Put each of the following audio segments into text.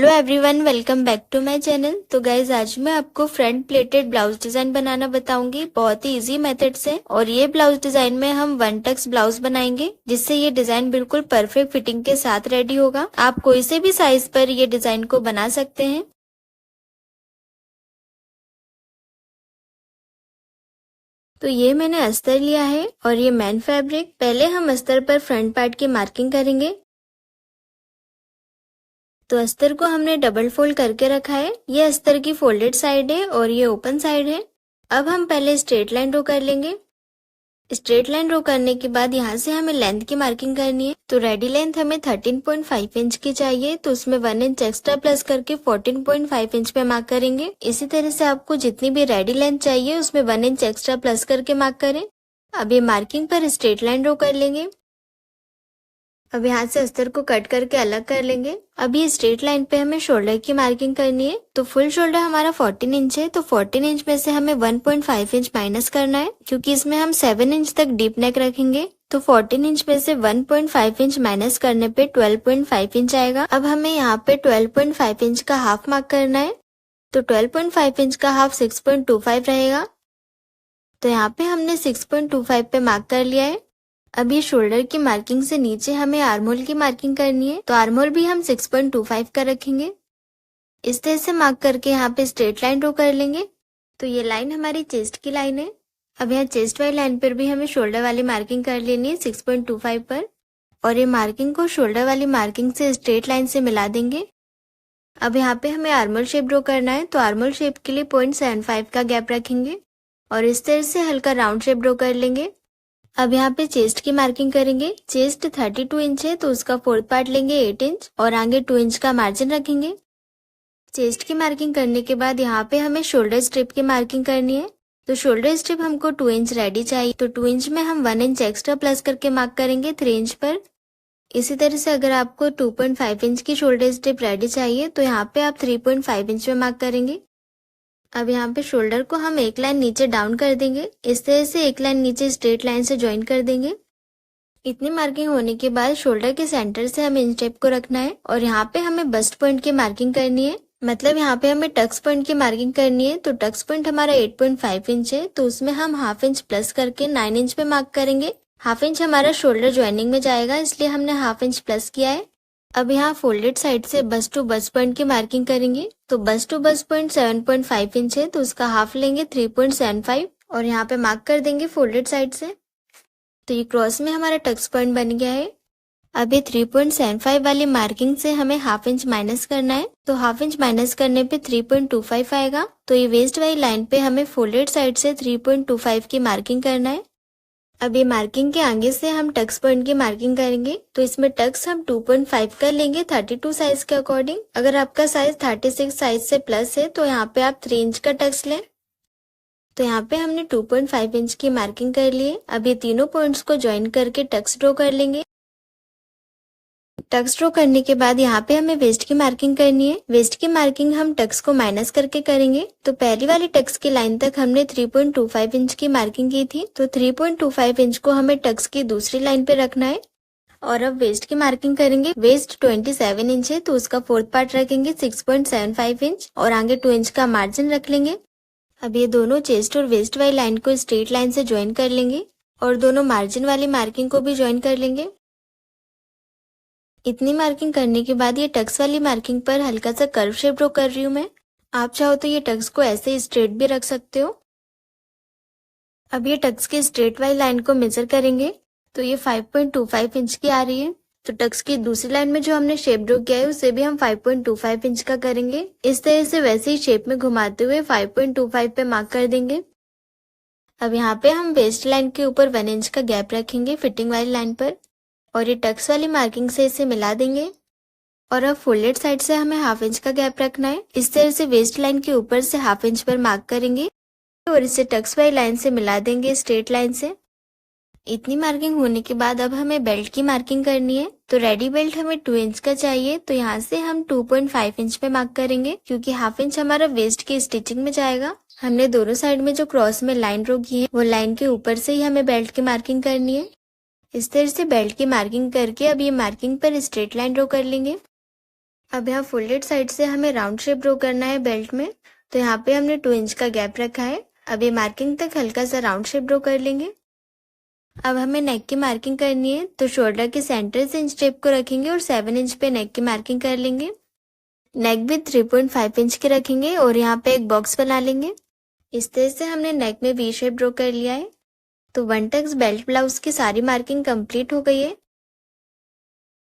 Hello everyone, welcome back to my channel. तो guys आज मैं आपको फ्रंट प्लेटेड ब्लाउज डिजाइन बनाना बताऊंगी बहुत ही इजी मेथड से। और ये ब्लाउज डिजाइन में हम 1 टक्स ब्लाउज बनाएंगे, जिससे ये डिजाइन बिल्कुल परफेक्ट फिटिंग के साथ रेडी होगा। आप कोई से भी साइज पर ये डिजाइन को बना सकते हैं। तो ये मैंने अस्तर लिया है और ये मेन फैब्रिक। पहले हम अस्तर पर फ्रंट पार्ट की मार्किंग करेंगे। तो अस्तर को हमने डबल फोल्ड करके रखा है। ये अस्तर की फोल्डेड साइड है और ये ओपन साइड है। अब हम पहले स्ट्रेट लाइन ड्रॉ कर लेंगे। स्ट्रेट लाइन ड्रॉ करने के बाद यहाँ से हमें लेंथ की मार्किंग करनी है। तो रेडी लेंथ हमें 13.5 इंच की चाहिए, तो उसमें 1 इंच एक्स्ट्रा प्लस करके 14.5 इंच पे मार्क करेंगे। इसी तरह से आपको जितनी भी रेडी लेंथ चाहिए उसमें 1 इंच एक्स्ट्रा प्लस करके मार्क करें। अब ये मार्किंग पर स्ट्रेट लाइन ड्रॉ कर लेंगे। अब यहाँ से अस्तर को कट करके अलग कर लेंगे। अब ये स्ट्रेट लाइन पे हमें शोल्डर की मार्किंग करनी है। तो फुल शोल्डर हमारा 14 इंच है, तो 14 इंच में से हमें 1.5 इंच माइनस करना है, क्योंकि इसमें हम 7 इंच तक डीप नेक रखेंगे। तो 14 इंच में से 1.5 इंच माइनस करने पे 12.5 इंच आएगा। अब हमें यहाँ पे 12.5 इंच का हाफ मार्क करना है। तो 12.5 इंच का हाफ 6.25 रहेगा। तो यहाँ पे हमने 6.25 पे मार्क कर लिया है। अब ये शोल्डर की मार्किंग से नीचे हमें आर्म होल की मार्किंग करनी है। तो आर्म होल भी हम 6.25 का रखेंगे। इस तरह से मार्क करके यहाँ पे स्ट्रेट लाइन ड्रॉ कर लेंगे। तो ये लाइन हमारी चेस्ट की लाइन है। अब यहाँ चेस्ट वाली लाइन पर भी हमें शोल्डर वाली मार्किंग कर लेनी है 6.25 पर। और ये मार्किंग को शोल्डर वाली मार्किंग से स्ट्रेट लाइन से मिला देंगे। अब यहाँ पे हमें आर्म होल शेप ड्रॉ करना है। तो आर्म होल शेप के लिए 0.75 का गैप रखेंगे और इस तरह से हल्का राउंड शेप ड्रॉ कर लेंगे। अब यहाँ पे चेस्ट की मार्किंग करेंगे। चेस्ट 32 इंच है, तो उसका फोर्थ पार्ट लेंगे 8 इंच और आगे 2 इंच का मार्जिन रखेंगे। चेस्ट की मार्किंग करने के बाद यहाँ पे हमें शोल्डर स्ट्रिप की मार्किंग करनी है। तो शोल्डर स्ट्रिप हमको 2 इंच रेडी चाहिए। तो 2 इंच में हम 1 इंच एक्स्ट्रा प्लस करके मार्क करेंगे 3 इंच पर। इसी तरह से अगर आपको 2.5 इंच की शोल्डर स्ट्रिप रेडी चाहिए तो यहाँ पे आप 3.5 इंच में मार्क करेंगे। अब यहाँ पे शोल्डर को हम एक लाइन नीचे डाउन कर देंगे। इस तरह से एक लाइन नीचे स्ट्रेट लाइन से ज्वाइन कर देंगे। इतनी मार्किंग होने के बाद शोल्डर के सेंटर से हमें इंच टेप को रखना है और यहाँ पे हमें बस्ट पॉइंट की मार्किंग करनी है। मतलब यहाँ पे हमें टक्स पॉइंट की मार्किंग करनी है। तो टक्स पॉइंट हमारा 8.5 इंच है, तो उसमें हम हाफ इंच प्लस करके 9 इंच पे मार्क करेंगे। हाफ इंच हमारा शोल्डर ज्वाइनिंग में जाएगा, इसलिए हमने हाफ इंच प्लस किया है। अब यहाँ फोल्डेड साइड से बस्ट टू बस्ट पॉइंट की मार्किंग करेंगे। तो bust to bust point 7.5 inch है, तो उसका हाफ लेंगे 3.75 और यहाँ पे मार्क कर देंगे फोल्डेड साइड से। तो ये क्रॉस में हमारा टक्स पॉइंट बन गया है। अब ये 3.75 वाली मार्किंग से हमें हाफ इंच माइनस करना है। तो हाफ इंच माइनस करने पे 3.25 आएगा। तो ये वेस्ट वाली लाइन पे हमें फोल्डेड साइड से 3.25 की मार्किंग करना है। अब ये मार्किंग के आगे से हम टक्स पॉइंट की मार्किंग करेंगे। तो इसमें टक्स हम 2.5 कर लेंगे 32 साइज के अकॉर्डिंग। अगर आपका साइज 36 साइज से प्लस है तो यहाँ पे आप 3 इंच का टक्स लें। तो यहाँ पे हमने 2.5 इंच की मार्किंग कर ली है। अब ये तीनों पॉइंट्स को ज्वाइन करके टक्स ड्रॉ कर लेंगे। टक्स ड्रॉ करने के बाद यहाँ पे हमें वेस्ट की मार्किंग करनी है। वेस्ट की मार्किंग हम टक्स को माइनस करके करेंगे। तो पहली वाली टक्स की लाइन तक हमने 3.25 इंच की मार्किंग की थी, तो 3.25 इंच को हमें टक्स की दूसरी लाइन पे रखना है। और अब वेस्ट की मार्किंग करेंगे। वेस्ट 27 इंच है, तो उसका फोर्थ पार्ट रखेंगे 6.75 इंच और आगे 2 इंच का मार्जिन रख लेंगे। अब ये दोनों चेस्ट और वेस्ट वाली लाइन को स्ट्रेट लाइन से ज्वाइन कर लेंगे और दोनों मार्जिन वाली मार्किंग को भी ज्वाइन कर लेंगे। इतनी मार्किंग करने के बाद ये टक्स वाली मार्किंग पर हल्का सा कर्व शेप ड्रॉ कर रही हूँ मैं। आप चाहो तो ये टक्स को ऐसे ही स्ट्रेट भी रख सकते हो। अब ये टक्स के स्ट्रेट वाली लाइन को मेजर करेंगे। तो ये 5.25 इंच की आ रही है। तो टक्स की दूसरी लाइन में जो हमने शेप ड्रॉ किया है उसे भी हम 5.25 इंच का करेंगे। इस तरह से वैसे ही शेप में घुमाते हुए 5.25 पे मार्क कर देंगे। अब यहाँ पे हम वेस्ट लाइन के ऊपर 1 इंच का गैप रखेंगे फिटिंग वाली लाइन पर और ये टक्स वाली मार्किंग से इसे मिला देंगे। और अब फोल्डेड साइड से हमें हाफ इंच का गैप रखना है। इस तरह से वेस्ट लाइन के ऊपर से हाफ इंच पर मार्क करेंगे और इसे टक्स वाली लाइन से मिला देंगे स्ट्रेट लाइन से। इतनी मार्किंग होने के बाद अब हमें बेल्ट की मार्किंग करनी है। तो रेडी बेल्ट हमें 2 इंच का चाहिए, तो यहाँ से हम 2.5 इंच पे मार्क करेंगे, क्योंकि हाफ इंच हमारा वेस्ट की स्टिचिंग में जाएगा। हमने दोनों साइड में जो क्रॉस में लाइन ड्रॉ की है वो लाइन के ऊपर से ही हमें बेल्ट की मार्किंग करनी है। इस तरह से बेल्ट की मार्किंग करके अब ये मार्किंग पर स्ट्रेट लाइन ड्रॉ कर लेंगे। अब यहाँ फोल्डेड साइड से हमें राउंड शेप ड्रॉ करना है बेल्ट में, तो यहाँ पे हमने 2 इंच का गैप रखा है। अब ये मार्किंग तक हल्का सा राउंड शेप ड्रॉ कर लेंगे। अब हमें नेक की मार्किंग करनी है, तो शोल्डर के सेंटर से इंच टेप को रखेंगे और 7 इंच पे नेक की मार्किंग कर लेंगे। नेक भी 3.5 इंच के रखेंगे और यहाँ पे एक बॉक्स बना लेंगे। इस तरह से हमने नेक में वी शेप ड्रॉ कर लिया है। तो 1 टक्स बेल्ट ब्लाउज की सारी मार्किंग कंप्लीट हो गई है।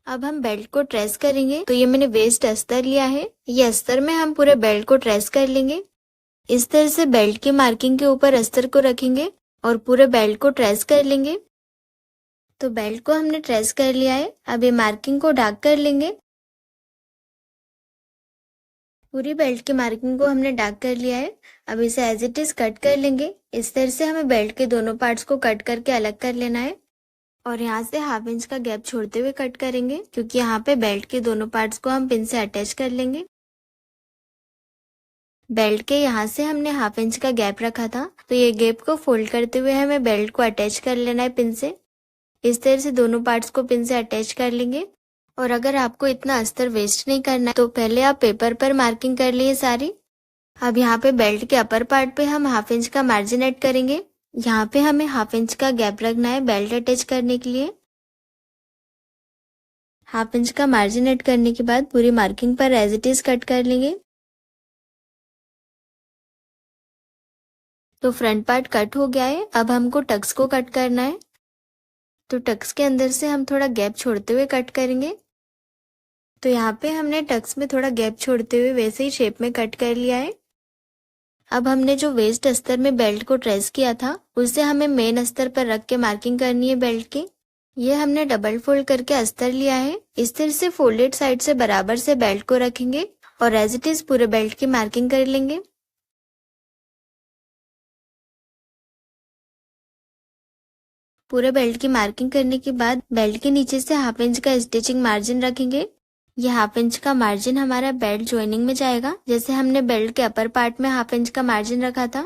अब हम बेल्ट को ट्रेस करेंगे, तो ये मैंने वेस्ट अस्तर लिया है। ये अस्तर में हम पूरे बेल्ट को ट्रेस कर लेंगे। इस तरह से बेल्ट की मार्किंग के ऊपर अस्तर को रखेंगे और पूरे बेल्ट को ट्रेस कर लेंगे। तो बेल्ट को हमने ट्रेस कर लिया है। अब ये मार्किंग को डार्क कर लेंगे। पूरी बेल्ट की मार्किंग को हमने डार्क कर लिया है। अब इसे एज इट इज कट कर लेंगे। इस तरह से हमें बेल्ट के दोनों पार्ट्स को कट करके अलग कर लेना है और यहाँ से 1/2 इंच का गैप छोड़ते हुए कट करेंगे, क्योंकि यहाँ पे बेल्ट के दोनों पार्ट्स को हम पिन से अटैच कर लेंगे। बेल्ट के यहाँ से हमने 1/2 इंच का गैप रखा था, तो ये गैप को फोल्ड करते हुए हमें बेल्ट को अटैच कर लेना है पिन से। इस तरह से दोनों पार्ट्स को पिन से अटैच कर लेंगे। और अगर आपको इतना अस्तर वेस्ट नहीं करना है, तो पहले आप पेपर पर मार्किंग कर लिए सारी। अब यहाँ पे बेल्ट के अपर पार्ट पे हम 1/2 इंच का मार्जिन ऐड करेंगे। यहाँ पे हमें 1/2 इंच का गैप रखना है बेल्ट अटैच करने के लिए। 1/2 इंच का मार्जिन ऐड करने के बाद पूरी मार्किंग पर एज इट इज कट कर लेंगे। तो फ्रंट पार्ट कट हो गया है। अब हमको टक्स को कट करना है, तो टक्स के अंदर से हम थोड़ा गैप छोड़ते हुए कट करेंगे। तो यहाँ पे हमने टक्स में थोड़ा गैप छोड़ते हुए वैसे ही शेप में कट कर लिया है। अब हमने जो वेस्ट अस्तर में बेल्ट को ट्रेस किया था, उसे हमें मेन अस्तर पर रख के मार्किंग करनी है बेल्ट की। ये हमने डबल फोल्ड करके अस्तर लिया है। इस तरह से फोल्डेड साइड से बराबर से बेल्ट को रखेंगे और एज इट इज पूरे बेल्ट की मार्किंग कर लेंगे। पूरे बेल्ट की मार्किंग करने के बाद बेल्ट के नीचे से 1/2 इंच का स्टिचिंग मार्जिन रखेंगे। ये 1/2 इंच का मार्जिन हमारा बेल्ट ज्वाइनिंग में जाएगा, जैसे हमने बेल्ट के अपर पार्ट में 1/2 इंच का मार्जिन रखा था।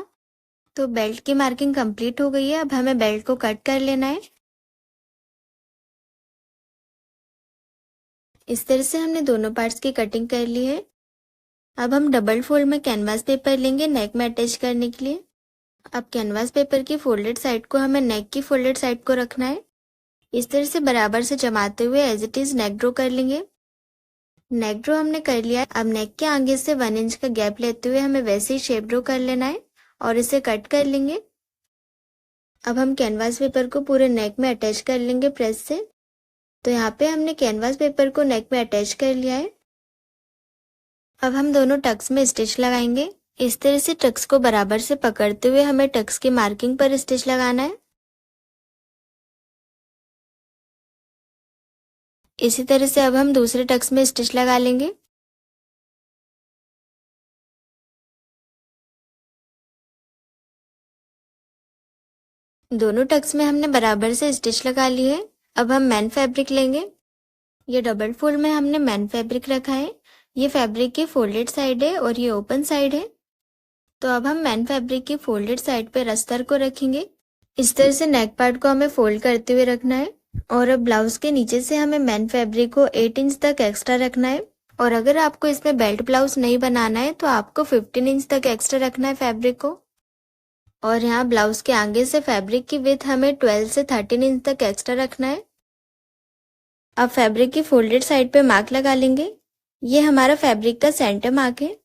तो बेल्ट की मार्किंग कंप्लीट हो गई है। अब हमें बेल्ट को कट कर लेना है। इस तरह से हमने दोनों पार्ट्स की कटिंग कर ली है। अब हम डबल फोल्ड में कैनवास पेपर लेंगे नेक में अटैच करने के लिए। अब कैनवास पेपर की फोल्डेड साइड को हमें नेक की फोल्डेड साइड को रखना है। इस तरह से बराबर से जमाते हुए as it is neck draw कर लेंगे। नेक ड्रॉ हमने कर लिया है। अब नेक के आगे से 1 इंच का गैप लेते हुए हमें वैसे ही शेप ड्रॉ कर लेना है और इसे कट कर लेंगे। अब हम कैनवास पेपर को पूरे नेक में अटैच कर लेंगे प्रेस से। तो यहाँ पे हमने कैनवास पेपर को नेक में अटैच कर लिया है। अब हम दोनों टक्स में स्टिच लगाएंगे। इस तरह से टक्स को बराबर से पकड़ते हुए हमें टक्स की मार्किंग पर स्टिच लगाना है। इसी तरह से अब हम दूसरे टक्स में स्टिच लगा लेंगे। दोनों टक्स में हमने बराबर से स्टिच लगा ली है। अब हम मैन फैब्रिक लेंगे। ये डबल फोल्ड में हमने मैन फैब्रिक रखा है। ये फैब्रिक की फोल्डेड साइड है और ये ओपन साइड है। तो अब हम मैन फैब्रिक की फोल्डेड साइड पे अस्तर को रखेंगे। इस तरह से नेक पार्ट को हमें फोल्ड करते हुए रखना है और अब ब्लाउज के नीचे से हमें मैन फैब्रिक को 8 इंच तक एक्स्ट्रा रखना है। और अगर आपको इसमें बेल्ट ब्लाउज नहीं बनाना है, तो आपको 15 इंच तक एक्स्ट्रा रखना है फैब्रिक को। और यहाँ ब्लाउज के आगे से फैब्रिक की विड्थ हमें 12 से 13 इंच तक एक्स्ट्रा रखना है। अब फैब्रिक की फोल्डेड साइड पे मार्क लगा लेंगे। ये हमारा फैब्रिक का सेंटर मार्क है।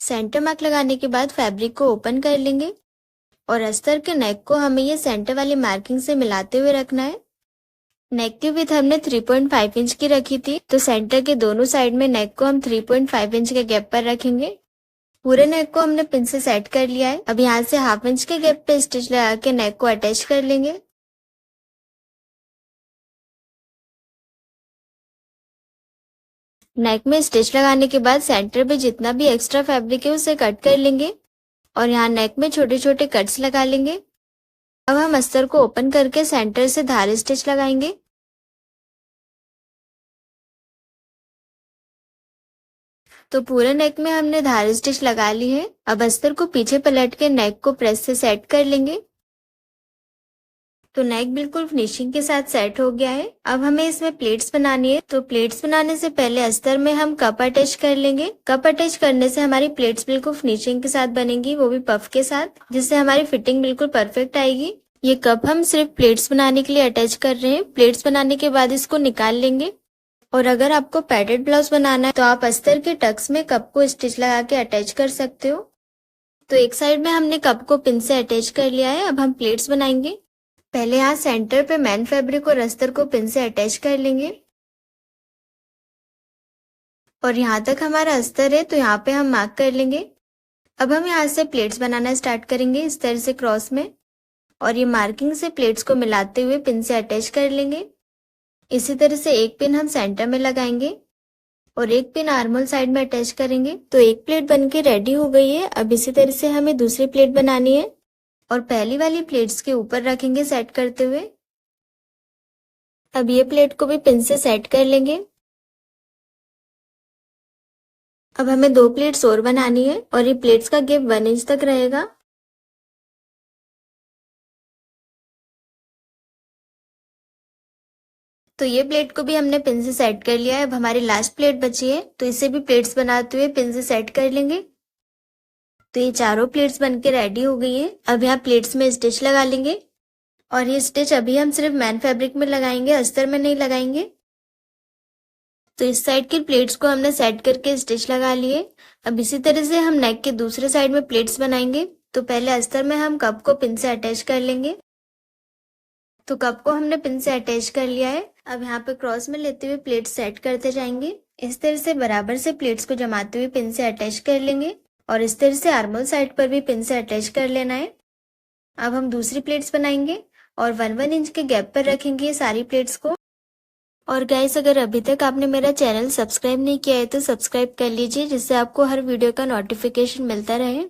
सेंटर मार्क लगाने के बाद फैब्रिक को ओपन कर लेंगे और अस्तर के नेक को हमें ये सेंटर वाली मार्किंग से मिलाते हुए रखना है। नेक की विड्थ हमने 3.5 इंच की रखी थी, तो सेंटर के दोनों साइड में नेक को हम 3.5 इंच के गैप पर रखेंगे। पूरे नेक को हमने पिन से सेट कर लिया है। अब यहाँ से 1/2 इंच के गैप पे स्टिच लगा के नेक को अटैच कर लेंगे। नेक में स्टिच लगाने के बाद सेंटर पे जितना भी एक्स्ट्रा फैब्रिक है उसे कट कर लेंगे और यहाँ नेक में छोटे छोटे कट्स लगा लेंगे। अब हम अस्तर को ओपन करके सेंटर से धार स्टिच लगाएंगे। तो पूरे नेक में हमने धार स्टिच लगा ली है। अब अस्तर को पीछे पलट के नेक को प्रेस से सेट कर लेंगे। तो नेक बिल्कुल फिनिशिंग के साथ सेट हो गया है। अब हमें इसमें प्लेट्स बनानी है। तो प्लेट्स बनाने से पहले अस्तर में हम कप अटैच कर लेंगे। कप अटैच करने से हमारी प्लेट्स बिल्कुल फिनिशिंग के साथ बनेंगी, वो भी पफ के साथ, जिससे हमारी फिटिंग बिल्कुल परफेक्ट आएगी। ये कप हम सिर्फ प्लेट्स बनाने के लिए अटैच कर रहे हैं। प्लेट्स बनाने के बाद इसको निकाल लेंगे। और अगर आपको पैडेड ब्लाउज बनाना है तो आप अस्तर के टक्स में कप को स्टिच लगा के अटैच कर सकते हो। तो एक साइड में हमने कप को पिन से अटैच कर लिया है। अब हम प्लेट्स बनाएंगे। पहले यहाँ सेंटर पे मैन फैब्रिक और अस्तर को पिन से अटैच कर लेंगे और यहाँ तक हमारा अस्तर है तो यहाँ पे हम मार्क कर लेंगे। अब हम यहाँ से प्लेट्स बनाना स्टार्ट करेंगे इस तरह से क्रॉस में, और ये मार्किंग से प्लेट्स को मिलाते हुए पिन से अटैच कर लेंगे। इसी तरह से एक पिन हम सेंटर में लगाएंगे और एक पिन आर्मोल साइड में अटैच करेंगे। तो एक प्लेट बनके रेडी हो गई है। अब इसी तरह से हमें दूसरी प्लेट बनानी है और पहली वाली प्लेट्स के ऊपर रखेंगे सेट करते हुए। अब ये प्लेट को भी पिन से सेट कर लेंगे। अब हमें 2 प्लेट्स और बनानी है और ये प्लेट्स का गैप 1 इंच तक रहेगा। तो ये प्लेट को भी हमने पिन से सेट कर लिया है। अब हमारी लास्ट प्लेट बची है तो इसे भी प्लेट्स बनाते हुए पिन से सेट कर लेंगे। तो ये चारों प्लेट्स बनके रेडी हो गई है। अब यहाँ प्लेट्स में स्टिच लगा लेंगे और ये स्टिच अभी हम सिर्फ मैन फैब्रिक में लगाएंगे, अस्तर में नहीं लगाएंगे। तो इस साइड की प्लेट्स को हमने सेट करके स्टिच लगा लिए। अब इसी तरह से हम नेक के दूसरे साइड में प्लेट्स बनाएंगे। तो पहले अस्तर में हम कप को पिन से अटैच कर लेंगे। तो कप को हमने पिन से अटैच कर लिया है। अब यहाँ पे क्रॉस में लेते हुए प्लेट्स सेट करते जाएंगे। इस तरह से बराबर से प्लेट्स को जमाते हुए पिन से अटैच कर लेंगे और इस तरह से आर्मोल साइड पर भी पिन से अटैच कर लेना है। अब हम दूसरी प्लेट्स बनाएंगे और 1-1 इंच के गैप पर रखेंगे ये सारी प्लेट्स को। और गाइस, अगर अभी तक आपने मेरा चैनल सब्सक्राइब नहीं किया है तो सब्सक्राइब कर लीजिए, जिससे आपको हर वीडियो का नोटिफिकेशन मिलता रहे।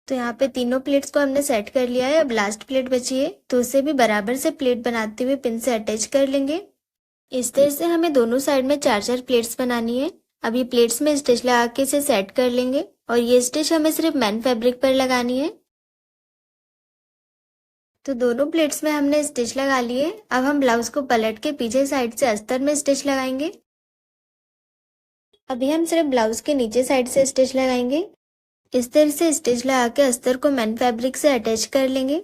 तो यहाँ पे तीनों प्लेट्स को हमने सेट कर लिया है। अब लास्ट प्लेट बची है तो उसे भी बराबर से प्लेट बनाते हुए पिन से अटैच कर लेंगे। इस तरह से हमें दोनों साइड में 4-4 प्लेट्स बनानी है। अब ये प्लेट्स में स्टिच लगा के इसे सेट कर लेंगे और ये स्टिच हमें सिर्फ मैन फैब्रिक पर लगानी है। तो दोनों प्लेट्स में हमने स्टिच लगा लिए। अब हम ब्लाउज को पलट के पीछे साइड से अस्तर में स्टिच लगाएंगे। अभी हम सिर्फ ब्लाउज के नीचे साइड से स्टिच लगाएंगे। इस तरह से स्टिच लगा के अस्तर को मैन फैब्रिक से अटैच कर लेंगे।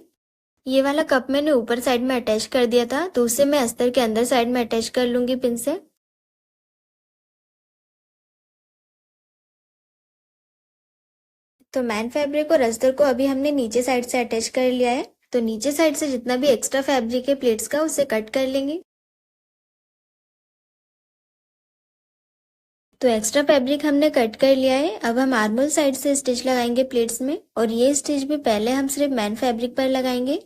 ये वाला कप मैंने ऊपर साइड में अटैच कर दिया था तो उसे मैं अस्तर के अंदर साइड में अटैच कर लूंगी पिन से। तो मैन फैब्रिक और अस्तर को अभी हमने नीचे साइड से अटैच कर लिया है। तो नीचे साइड से जितना भी एक्स्ट्रा फैब्रिक है प्लेट्स का उसे कट कर लेंगे। तो एक्स्ट्रा फैब्रिक हमने कट कर लिया है। अब हम आर्मोल साइड से स्टिच लगाएंगे प्लेट्स में और ये स्टिच भी पहले हम सिर्फ मैन फैब्रिक पर लगाएंगे।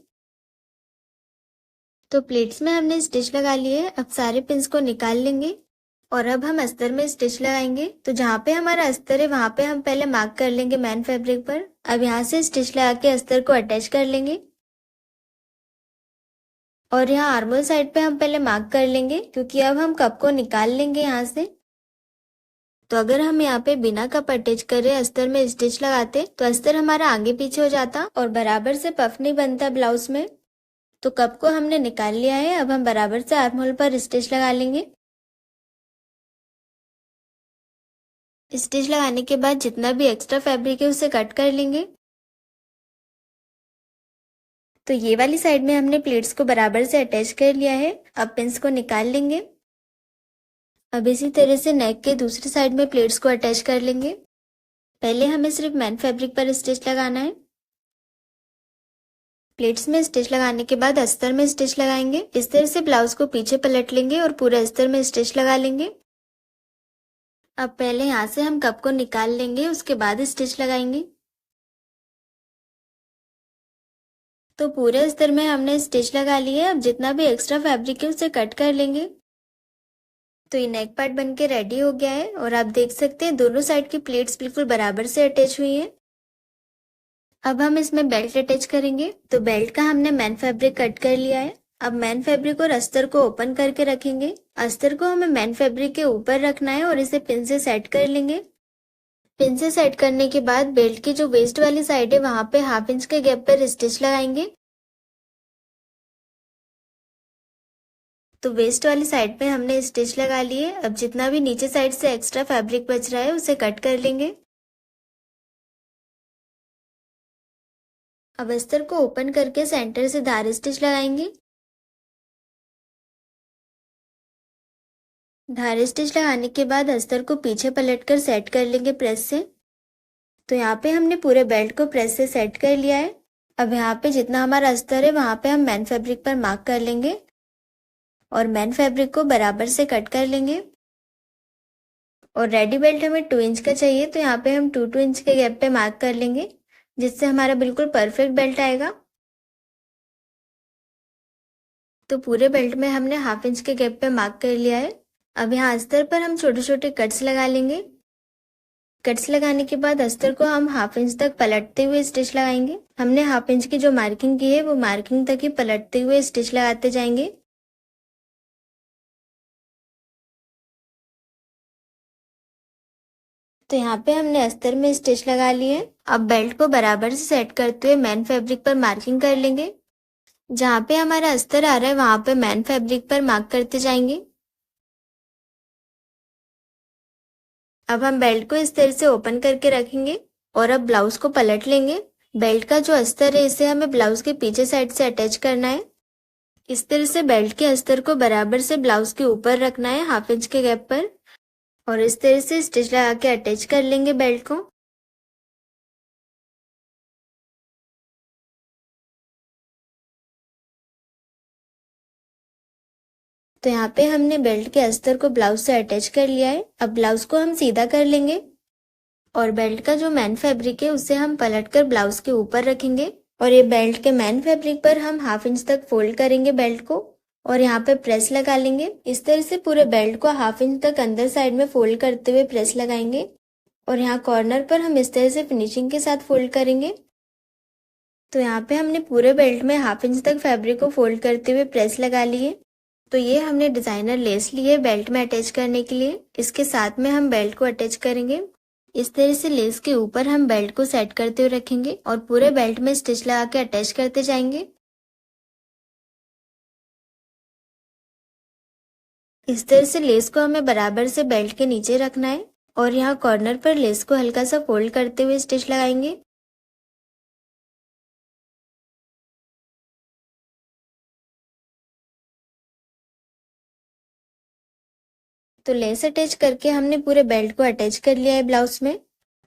तो प्लेट्स में हमने स्टिच लगा लिए। अब सारे पिंस को निकाल लेंगे और अब हम अस्तर में स्टिच लगाएंगे। तो जहाँ पे हमारा अस्तर है वहां पे हम पहले मार्क कर लेंगे मैन फैब्रिक पर। अब यहाँ से स्टिच लगा के अस्तर को अटैच कर लेंगे और यहाँ आर्मोल साइड पे हम पहले मार्क कर लेंगे, क्योंकि अब हम कप को निकाल लेंगे यहाँ से। तो अगर हम यहाँ पे बिना कप अटैच करे अस्तर में स्टिच लगाते तो अस्तर हमारा आगे पीछे हो जाता और बराबर से पफ नहीं बनता ब्लाउज में। तो कप को हमने निकाल लिया है। अब हम बराबर से आर्महोल पर स्टिच लगा लेंगे। स्टिच लगाने के बाद जितना भी एक्स्ट्रा फैब्रिक है उसे कट कर लेंगे। तो ये वाली साइड में हमने प्लेट्स को बराबर से अटैच कर लिया है। अब पिंस को निकाल लेंगे। अब इसी तरह से नेक के दूसरी साइड में प्लेट्स को अटैच कर लेंगे। पहले हमें सिर्फ मैन फैब्रिक पर स्टिच लगाना है। प्लेट्स में स्टिच लगाने के बाद अस्तर में स्टिच लगाएंगे। इस तरह से ब्लाउज को पीछे पलट लेंगे और पूरे अस्तर में स्टिच लगा लेंगे। अब पहले यहाँ से हम कप को निकाल लेंगे, उसके बाद स्टिच लगाएंगे। तो पूरे अस्तर में हमने स्टिच लगा ली है। अब जितना भी एक्स्ट्रा फैब्रिक है उसे कट कर लेंगे। तो ये नेक पार्ट बनके रेडी हो गया है और आप देख सकते हैं दोनों साइड की प्लेट्स बिल्कुल बराबर से अटैच हुई हैं। अब हम इसमें बेल्ट अटैच करेंगे। तो बेल्ट का हमने मैन फैब्रिक कट कर लिया है। अब मैन फैब्रिक और अस्तर को ओपन करके रखेंगे। अस्तर को हमें मैन फैब्रिक के ऊपर रखना है और इसे पिन से सेट कर लेंगे। पिन से सेट करने के बाद बेल्ट की जो वेस्ट वाली साइड है वहां पे 1/2 इंच के गैप पर स्टिच लगाएंगे। तो वेस्ट वाली साइड पे हमने स्टिच लगा लिए। अब जितना भी नीचे साइड से एक्स्ट्रा फैब्रिक बच रहा है उसे कट कर लेंगे। अब अस्तर को ओपन करके सेंटर से धार स्टिच लगाएंगे। धार स्टिच लगाने के बाद अस्तर को पीछे पलटकर सेट कर लेंगे प्रेस से। तो यहाँ पे हमने पूरे बेल्ट को प्रेस से सेट कर लिया है। अब यहाँ पे जितना हमारा अस्तर है वहां पे हम मेन फैब्रिक पर मार्क कर लेंगे और मेन फैब्रिक को बराबर से कट कर लेंगे। और रेडी बेल्ट हमें 2 इंच का चाहिए, तो यहाँ पे हम 2 इंच के गैप पे मार्क कर लेंगे, जिससे हमारा बिल्कुल परफेक्ट बेल्ट आएगा। तो पूरे बेल्ट में हमने 1/2 इंच के गैप पे मार्क कर लिया है। अब यहाँ अस्तर पर हम छोटे छोटे कट्स लगा लेंगे। कट्स लगाने के बाद अस्तर को हम 1/2 इंच तक पलटते हुए स्टिच लगाएंगे। हमने 1/2 इंच की जो मार्किंग की है वो मार्किंग तक ही पलटते हुए स्टिच लगाते जाएंगे। तो यहाँ पे हमने अस्तर में स्टिच लगा लिए। अब बेल्ट को बराबर से सेट करते हुए मेन फैब्रिक पर मार्किंग कर लेंगे। जहाँ पे हमारा अस्तर आ रहा है वहां पे मेन फैब्रिक पर मार्क करते जाएंगे। अब हम बेल्ट को इस तरह से ओपन करके रखेंगे और अब ब्लाउज को पलट लेंगे। बेल्ट का जो अस्तर है इसे हमें ब्लाउज के पीछे साइड से अटैच करना है। इस तरह से बेल्ट के अस्तर को बराबर से ब्लाउज के ऊपर रखना है 1/2 इंच के गैप पर और इस तरह से स्टिच लगा के अटैच कर लेंगे बेल्ट को। तो यहाँ पे हमने बेल्ट के अस्तर को ब्लाउज से अटैच कर लिया है। अब ब्लाउज को हम सीधा कर लेंगे और बेल्ट का जो मेन फैब्रिक है उसे हम पलटकर ब्लाउज के ऊपर रखेंगे और ये बेल्ट के मेन फैब्रिक पर हम 1/2 इंच तक फोल्ड करेंगे बेल्ट को और यहाँ पे प्रेस लगा लेंगे। इस तरह से पूरे बेल्ट को 1/2 इंच तक अंदर साइड में फोल्ड करते हुए प्रेस लगाएंगे और यहाँ कॉर्नर पर हम इस तरह से फिनिशिंग के साथ फोल्ड करेंगे। तो यहाँ पे हमने पूरे बेल्ट में 1/2 इंच तक फैब्रिक को फोल्ड करते हुए प्रेस लगा लिए। तो ये हमने डिजाइनर लेस ली है बेल्ट में अटैच करने के लिए। इसके साथ में हम बेल्ट को अटैच करेंगे। इस तरह से लेस के ऊपर हम बेल्ट को सेट करते हुए रखेंगे और पूरे बेल्ट में स्टिच लगा के अटैच करते जाएंगे। इस तरह से लेस को हमें बराबर से बेल्ट के नीचे रखना है और यहाँ कॉर्नर पर लेस को हल्का सा फोल्ड करते हुए स्टिच लगाएंगे। तो लेस अटैच करके हमने पूरे बेल्ट को अटैच कर लिया है ब्लाउज में।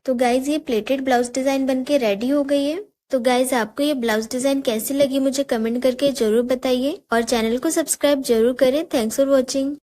तो गाइज ये प्लेटेड ब्लाउज डिजाइन बनके रेडी हो गई है। तो गाइज आपको ये ब्लाउज डिजाइन कैसी लगी मुझे कमेंट करके जरूर बताइए और चैनल को सब्सक्राइब जरूर करें। Thanks for watching.